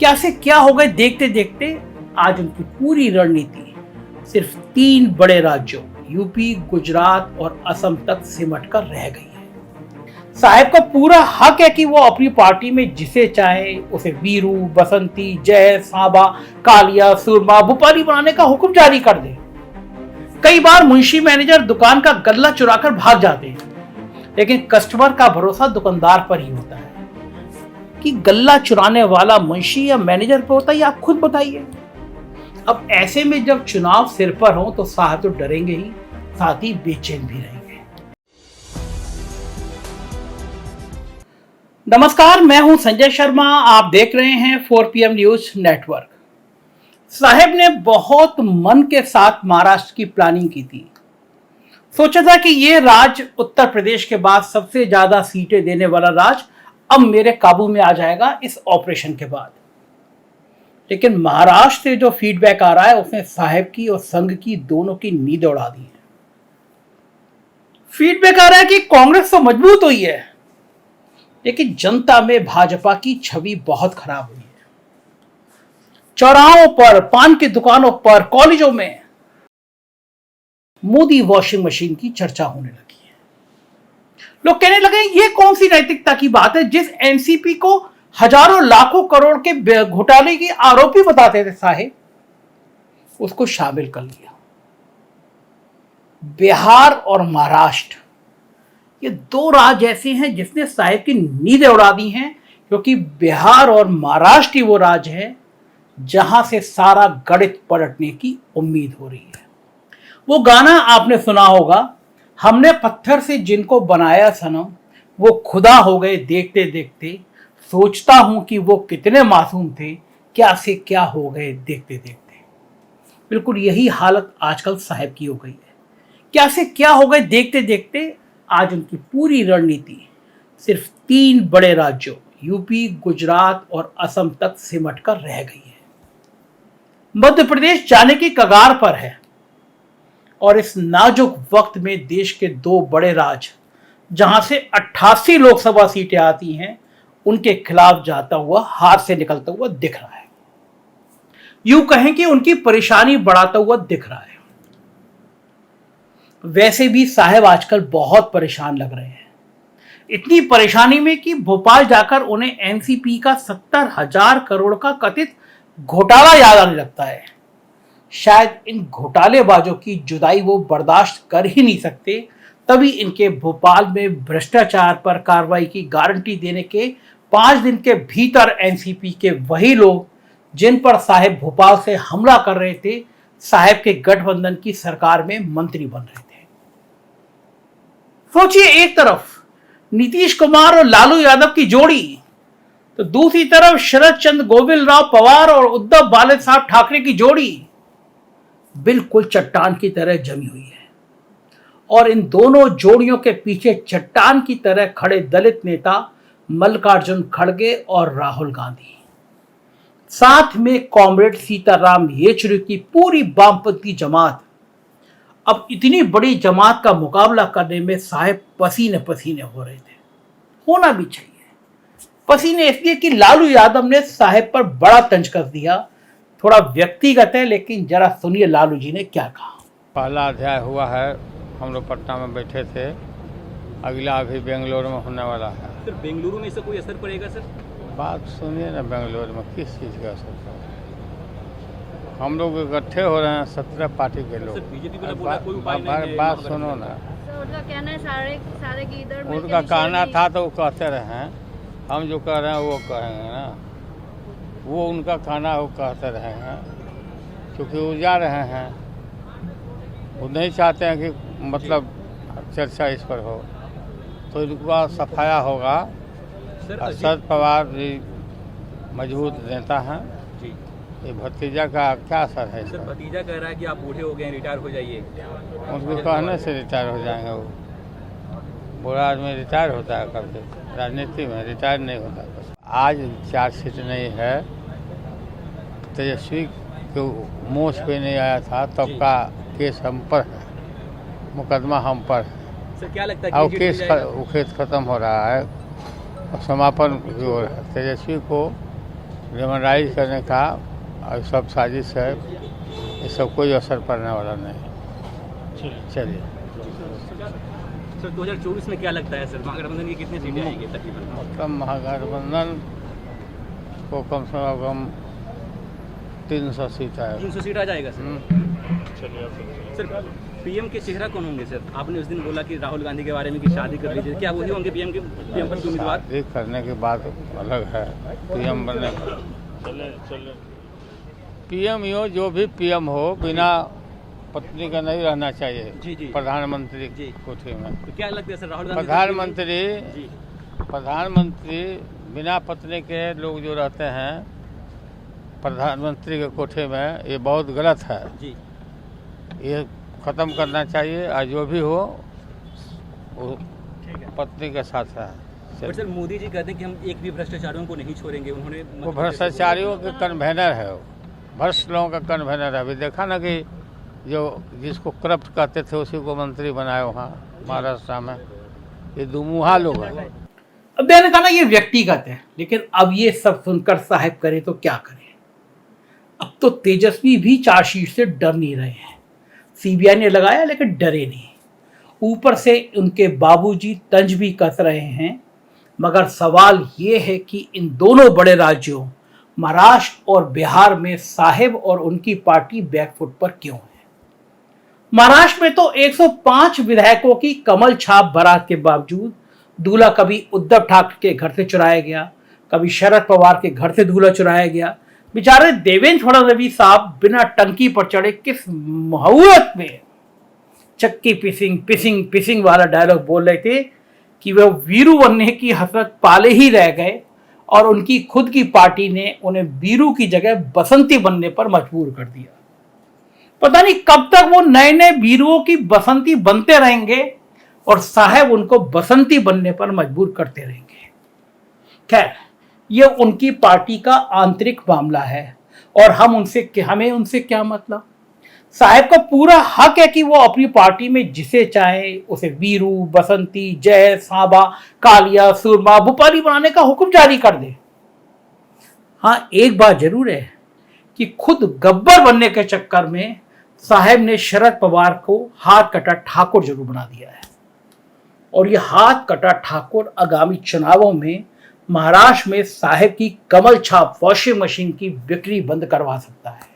क्या से क्या हो गए देखते देखते आज उनकी पूरी रणनीति सिर्फ 3 बड़े राज्यों यूपी, गुजरात और असम तक सिमट कर रह गई है। साहब का पूरा हक है कि वो अपनी पार्टी में जिसे चाहे उसे वीरू, बसंती, जय, सांबा, कालिया, सुरमा, भोपाली बनाने का हुक्म जारी कर दे। कई बार मुंशी मैनेजर दुकान का गल्ला चुराकर भाग जाते हैं, लेकिन कस्टमर का भरोसा दुकानदार पर ही होता है। कि गल्ला चुराने वाला मुंशी या मैनेजर पर होता है, आप खुद बताइए। अब ऐसे में जब चुनाव सिर पर हो तो साहब तो डरेंगे ही, साथ ही बेचैन भी रहेंगे। नमस्कार, मैं हूं संजय शर्मा, आप देख रहे हैं 4 PM न्यूज नेटवर्क। साहब ने बहुत मन के साथ महाराष्ट्र की प्लानिंग की थी। सोचा था कि ये राज्य उत्तर प्रदेश के बाद सबसे ज्यादा सीटें देने वाला राज्य अब मेरे काबू में आ जाएगा इस ऑपरेशन के बाद। लेकिन महाराष्ट्र से जो फीडबैक आ रहा है उसने साहब की और संघ की दोनों की नींद उड़ा दी है। फीडबैक आ रहा है कि कांग्रेस तो मजबूत हुई है, लेकिन जनता में भाजपा की छवि बहुत खराब हुई है। चौराहों पर, पान की दुकानों पर, कॉलेजों में मोदी वॉशिंग मशीन की चर्चा होने लगी है। लोग कहने लगे ये कौन सी नैतिकता की बात है, जिस एनसीपी को हजारों लाखों करोड़ के घोटाले की आरोपी बताते थे साहब, उसको शामिल कर लिया। बिहार और महाराष्ट्र ये 2 राज्य ऐसे हैं जिसने साहब की नींदें उड़ा दी हैं, क्योंकि बिहार और महाराष्ट्र ही वो राज्य है जहां से सारा गणित पलटने की उम्मीद हो रही है। वो गाना आपने सुना होगा, हमने पत्थर से जिनको बनाया सनम वो खुदा हो गए देखते देखते, सोचता हूं कि वो कितने मासूम थे, क्या से क्या हो गए देखते देखते। बिल्कुल यही हालत आजकल साहब की हो गई है। क्या से क्या हो गए देखते देखते आज उनकी पूरी रणनीति सिर्फ 3 बड़े राज्यों यूपी, गुजरात और असम तक सिमट कर रह गई है। मध्य प्रदेश जाने की कगार पर है और इस नाजुक वक्त में देश के 2 बड़े राज्य जहां से 88 लोकसभा सीटें आती हैं, उनके खिलाफ जाता हुआ, हार से निकलता हुआ दिख रहा है। यूं कहें कि उनकी परेशानी बढ़ाता हुआ दिख रहा है। वैसे भी साहब आजकल बहुत परेशान लग रहे हैं, इतनी परेशानी में कि भोपाल जाकर उन्हें एनसीपी का 70,000 करोड़ का कथित घोटाला याद आने लगता है। शायद इन घोटालेबाजों की जुदाई वो बर्दाश्त कर ही नहीं सकते, तभी इनके भोपाल में भ्रष्टाचार पर कार्रवाई की गारंटी देने के 5 दिन के भीतर एनसीपी के वही लोग जिन पर साहब भोपाल से हमला कर रहे थे, साहब के गठबंधन की सरकार में मंत्री बन रहे थे। सोचिए, एक तरफ नीतीश कुमार और लालू यादव की जोड़ी, तो दूसरी तरफ शरद चंद्र, गोविंद राव पवार और उद्धव बाला साहब ठाकरे की जोड़ी बिल्कुल चट्टान की तरह जमी हुई है। और इन दोनों जोड़ियों के पीछे चट्टान की तरह खड़े दलित नेता मल्लिकार्जुन खड़गे और राहुल गांधी, साथ में कॉमरेड सीताराम येचुरी की पूरी वामपंथी जमात। अब इतनी बड़ी जमात का मुकाबला करने में साहब पसीने पसीने हो रहे थे। होना भी चाहिए पसीने, इसलिए कि लालू यादव ने साहब पर बड़ा तंज कर दिया। थोड़ा व्यक्तिगत है, लेकिन जरा सुनिए लालू जी ने क्या कहा। पहला अध्याय हुआ है, हम लोग पटना में बैठे थे, अगला अभी बेंगलोर में होने वाला है। सर बेंगलुरु में इससे कोई असर पड़ेगा सर? बात सुनिए ना, बेंगलोर में किस चीज़ का असर पड़ेगा? हम लोग इकट्ठे हो रहे हैं 17 पार्टी के लोग। बात सुनो ना, उनका कहना है सारे की इधर उनका कहना था तो वो कहते रहे, हम जो कह रहे हैं वो कहेंगे ना, वो उनका कहना वो कहते रहे हैं, क्योंकि वो जा रहे हैं, वो नहीं चाहते हैं कि मतलब चर्चा इस पर हो, तो इनका सफाया होगा। शरद पवार जी मजबूत नेता हैं, ये भतीजा का क्या असर है? सर भतीजा कह रहा है कि आप बूढ़े हो गए, रिटायर हो जाइए। उनको कहने से रिटायर हो जाएंगे? वो बूढ़ा आदमी रिटायर होता है करके, राजनीति में रिटायर नहीं होता। बस आज चार्जशीट नहीं है, तेजस्वी को मोश पे नहीं आया था, तब का केस हम पर है, मुकदमा हम पर है। सर क्या लगता है अब केस खत्म हो रहा है और समापन भी हो रहा है। तेजस्वी को लेमनाइज करने का और सब साजिश है, ये सब कोई असर पड़ने वाला नहीं। चलिए सर 2024 में क्या लगता है सर, महागठबंधन की कितनी सीटें आएंगी तकरीबन? मतलब महागठबंधन को कम से कम 300 सीट है। 300 सीट आ जाएगा सर। सर पीएम के चेहरा कौन होंगे सर? आपने उस दिन बोला कि राहुल गांधी के बारे में कि शादी कर लीजिए, क्या वही होंगे पीएम पद के उम्मीदवार? शादी करने के बाद अलग है, पीएम बनने पीएम यो जो भी पीएम हो बिना पत्नी का नहीं रहना चाहिए। जी, जी। प्रधानमंत्री जी। कोठे में तो क्या लगता है सर राहुल गांधी जी प्रधानमंत्री बिना पत्नी के लोग जो रहते हैं प्रधानमंत्री के कोठे में, ये बहुत गलत है। जी ये ख़त्म करना चाहिए और जो भी हो वो पत्नी के साथ है। बट सर मोदी जी कहते हैं कि हम एक भी भ्रष्टाचारियों को नहीं छोड़ेंगे। उन्होंने वो भ्रष्टाचारियों के कन्वेनर है, वो भ्रष्ट लोगों का कन्वेनर है। अभी देखा ना कि जो जिसको करप्ट कहते थे उसी को मंत्री बनाए वहाँ महाराष्ट्र में। ये दुमुहा लोग हैं। अब मैंने कहा ना ये व्यक्तिगत है, लेकिन अब ये सब सुनकर साहब करे तो क्या करें। अब तो तेजस्वी भी चार्जशीट से डर नहीं रहे हैं। सीबीआई ने लगाया लेकिन डरे नहीं। ऊपर से उनके बाबूजी तंज भी कस रहे हैं। मगर सवाल ये है कि इन दोनों बड़े राज्यों महाराष्ट्र और बिहार में साहेब और उनकी पार्टी बैकफुट पर क्यों है। महाराष्ट्र में तो 105 विधायकों की कमल छाप बारात के बावजूद दूल्हा कभी उद्धव ठाकरे के घर से चुराया गया, कभी शरद पवार के घर से दूल्हा चुराया गया। बेचारे देवेंद्र फडणवीस साहब बिना टंकी पर चढ़े किस मुहूर्त में चक्की पिसिंग पिसिंग वाला डायलॉग बोल रहे थे कि वह वीरू बनने की हसरत पाले ही रह गए और उनकी खुद की पार्टी ने उन्हें वीरू की जगह बसंती बनने पर मजबूर कर दिया। पता नहीं कब तक वो नए नए वीरुओं की बसंती बनते रहेंगे और साहब उनको बसंती बनने पर मजबूर करते रहेंगे। खैर, ये उनकी पार्टी का आंतरिक मामला है और हमें उनसे क्या मतलब। साहब का पूरा हक है कि वो अपनी पार्टी में जिसे चाहे उसे वीरू, बसंती, जय, सांबा, कालिया, सुरमा, भोपाली बनाने का हुक्म जारी कर दे। हाँ, एक बात जरूर है कि खुद गब्बर बनने के चक्कर में साहब ने शरद पवार को हाथ कटा ठाकुर जरूर बना दिया है और ये हाथ कटा ठाकुर आगामी चुनावों में महाराष्ट्र में साहब की कमल छाप वॉशिंग मशीन की बिक्री बंद करवा सकता है।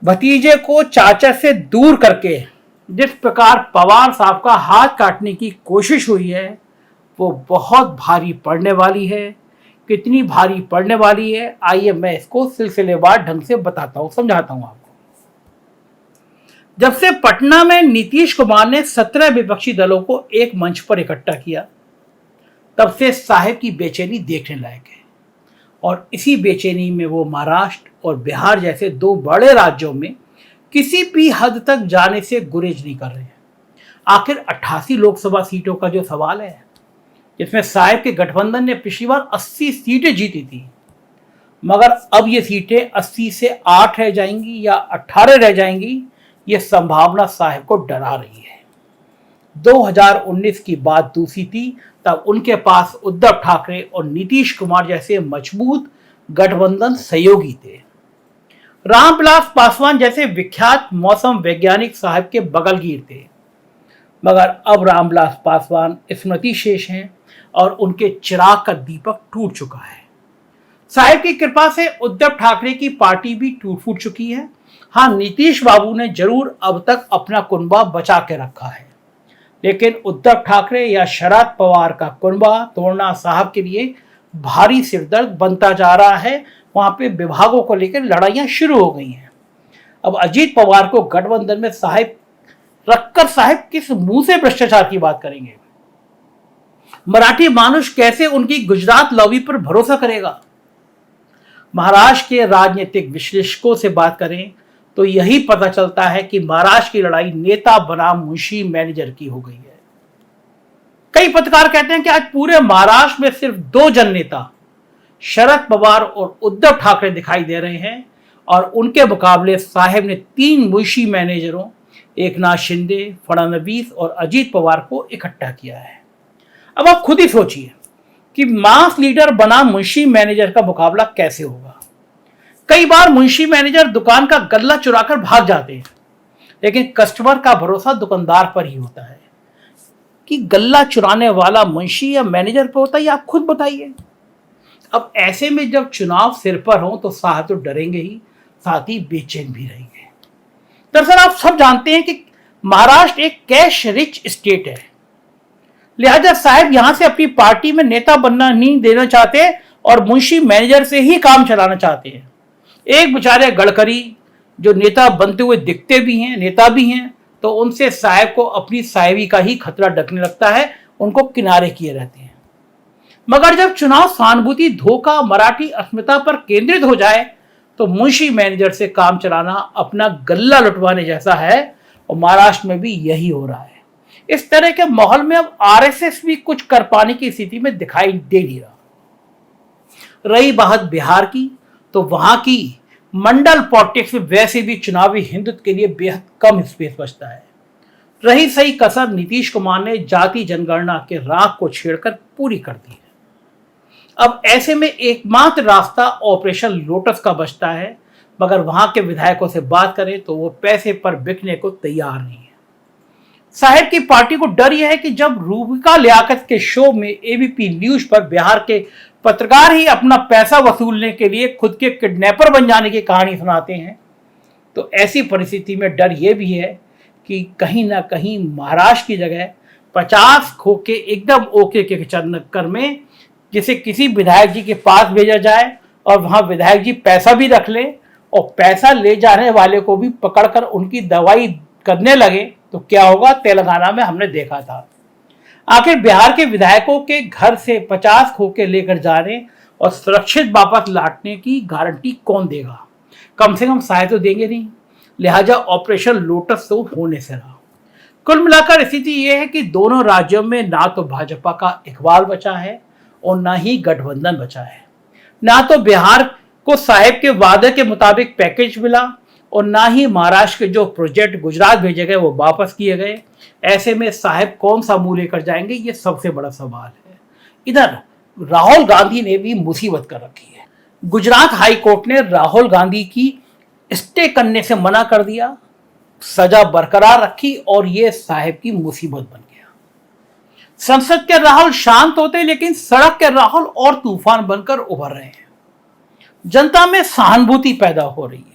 भतीजे को चाचा से दूर करके जिस प्रकार पवार साहब का हाथ काटने की कोशिश हुई है वो बहुत भारी पड़ने वाली है। कितनी भारी पड़ने वाली है आइए मैं इसको सिलसिलेवार ढंग से बताता हूं, समझाता हूं आपको। जब से पटना में नीतीश कुमार ने 17 विपक्षी दलों को एक मंच पर इकट्ठा किया तब से साहब की बेचैनी देखने लायक है और इसी बेचैनी में वो महाराष्ट्र और बिहार जैसे दो बड़े राज्यों में किसी भी हद तक जाने से गुरेज नहीं कर रहे हैं। आखिर 88 लोकसभा सीटों का जो सवाल है जिसमें साहब के गठबंधन ने पिछली बार 80 सीटें जीती थी, मगर अब ये सीटें 80 से 8 रह जाएंगी या 18 रह जाएंगी, ये संभावना साहब को डरा रही है। 2019 की बात दूसरी थी, तब उनके पास उद्धव ठाकरे और नीतीश कुमार जैसे मजबूत गठबंधन सहयोगी थे। रामविलास पासवान जैसे विख्यात मौसम वैज्ञानिक साहब के बगलगीर थे, मगर अब रामविलास पासवान स्मृति शेष हैं और उनके चिराग का दीपक टूट चुका है। साहब की कृपा से उद्धव ठाकरे की पार्टी भी टूट फूट चुकी है। हाँ, नीतीश बाबू ने जरूर अब तक अपना कुनबा बचा के रखा है, लेकिन उद्धव ठाकरे या शरद पवार का कुनबा तोड़ना साहब के लिए भारी सिरदर्द बनता जा रहा है। वहां पे विभागों को लेकर लड़ाइयां शुरू हो गई हैं। अब अजीत पवार को गठबंधन में साहब रखकर साहब किस मुंह से भ्रष्टाचार की बात करेंगे। मराठी मानुष कैसे उनकी गुजरात लॉबी पर भरोसा करेगा। महाराष्ट्र के राजनीतिक विश्लेषकों से बात करें तो यही पता चलता है कि महाराष्ट्र की लड़ाई नेता बनाम मुंशी मैनेजर की हो गई है। कई पत्रकार कहते हैं कि आज पूरे महाराष्ट्र में सिर्फ 2 जन नेता शरद पवार और उद्धव ठाकरे दिखाई दे रहे हैं और उनके मुकाबले साहब ने 3 मुंशी मैनेजरों एकनाथ शिंदे, फडणवीस और अजीत पवार को इकट्ठा किया है। अब आप खुद ही सोचिए, कि मास लीडर बना मुंशी मैनेजर का मुकाबला कैसे होगा। कई बार मुंशी मैनेजर दुकान का गल्ला चुराकर भाग जाते हैं, लेकिन कस्टमर का भरोसा दुकानदार पर ही होता है। कि गल्ला चुराने वाला मुंशी या मैनेजर पर होता है, आप खुद बताइए। अब ऐसे में जब चुनाव सिर पर हो तो साहब तो डरेंगे ही, साथ ही बेचैन भी रहेंगे। दरअसल आप सब जानते हैं कि महाराष्ट्र एक कैश रिच स्टेट है, लिहाजा साहब यहां से अपनी पार्टी में नेता बनना नहीं देना चाहते और मुंशी मैनेजर से ही काम चलाना चाहते हैं। एक बेचारे गडकरी जो नेता बनते हुए दिखते भी हैं, नेता भी हैं, तो उनसे साहब को अपनी साहिबी का ही खतरा डकने लगता है, उनको किनारे किए रहते हैं। मगर जब चुनाव सहानुभूति, धोखा, मराठी अस्मिता पर केंद्रित हो जाए तो मुंशी मैनेजर से काम चलाना अपना गल्ला लुटवाने जैसा है, और महाराष्ट्र में भी यही हो रहा है। इस तरह के माहौल में अब आरएसएस भी कुछ कर पाने की स्थिति में दिखाई दे नहीं रहा। रही बात बिहार की, तो वहां की मंडल पॉलिटिक्स में वैसे भी चुनावी हिंदुत्व के लिए बेहद कम स्पेस बचता है। रही सही कसर नीतीश कुमार ने जाति जनगणना के राग को छेड़कर पूरी कर दी है। अब ऐसे में एकमात्र रास्ता ऑपरेशन लोटस का बचता है, मगर वहां के विधायकों से बात करें तो वो पैसे पर बिकने को तैयार नहीं है। साहब की पार्टी को डर यह है कि जब रूबिका लियाकत के शो में एबीपी न्यूज पर बिहार के पत्रकार ही अपना पैसा वसूलने के लिए खुद के किडनैपर बन जाने की कहानी सुनाते हैं, तो ऐसी परिस्थिति में डर यह भी है कि कहीं ना कहीं महाराष्ट्र की जगह 50 खोखे एकदम ओके के चक्कर में जिसे किसी विधायक जी के पास भेजा जाए और वहां विधायक जी पैसा भी रख ले और पैसा ले जाने वाले को भी पकड़कर उनकी दवाई करने लगे, तो क्या होगा तेलंगाना में हमने देखा था। आखिर बिहार के विधायकों के घर से 50 खोखे लेकर जाने और सुरक्षित वापस लौटने की गारंटी कौन देगा? कम से कम साय तो देंगे नहीं, लिहाजा ऑपरेशन लोटस तो होने से रहा। कुल मिलाकर स्थिति यह है कि दोनों राज्यों में ना तो भाजपा का इकबाल बचा है और ना ही गठबंधन बचा है। ना तो बिहार को साहेब के वादे के मुताबिक पैकेज मिला और ना ही महाराष्ट्र के जो प्रोजेक्ट गुजरात भेजे गए वो वापस किए गए। ऐसे में साहब कौन सा मुंह लेकर जाएंगे, ये सबसे बड़ा सवाल है। इधर राहुल गांधी ने भी मुसीबत कर रखी है। गुजरात हाई कोर्ट ने राहुल गांधी की स्टे करने से मना कर दिया, सजा बरकरार रखी और ये साहब की मुसीबत बन गया। संसद के राहुल शांत होते, लेकिन सड़क के राहुल और तूफान बनकर उभर रहे हैं। जनता में सहानुभूति पैदा हो रही है।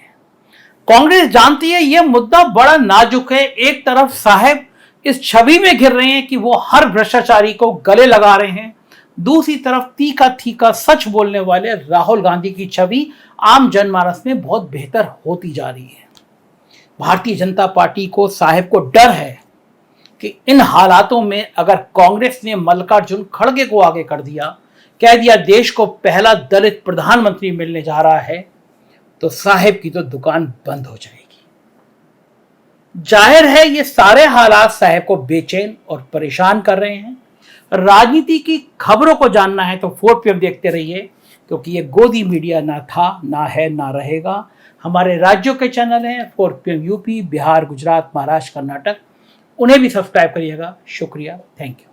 कांग्रेस जानती है यह मुद्दा बड़ा नाजुक है। एक तरफ साहब इस छवि में घिर रहे हैं कि वो हर भ्रष्टाचारी को गले लगा रहे हैं, दूसरी तरफ तीखा तीखा सच बोलने वाले राहुल गांधी की छवि आम जनमानस में बहुत बेहतर होती जा रही है। भारतीय जनता पार्टी को साहब को डर है कि इन हालातों में अगर कांग्रेस ने मल्लिकार्जुन खड़गे को आगे कर दिया, कह दिया देश को पहला दलित प्रधानमंत्री मिलने जा रहा है, तो साहब की तो दुकान बंद हो जाएगी। जाहिर है ये सारे हालात साहब को बेचैन और परेशान कर रहे हैं। राजनीति की खबरों को जानना है तो 4 PM देखते रहिए, क्योंकि ये गोदी मीडिया ना था, ना है, ना रहेगा। हमारे राज्यों के चैनल हैं 4 PM यूपी, बिहार, गुजरात, महाराष्ट्र, कर्नाटक, उन्हें भी सब्सक्राइब करिएगा। शुक्रिया, थैंक यू।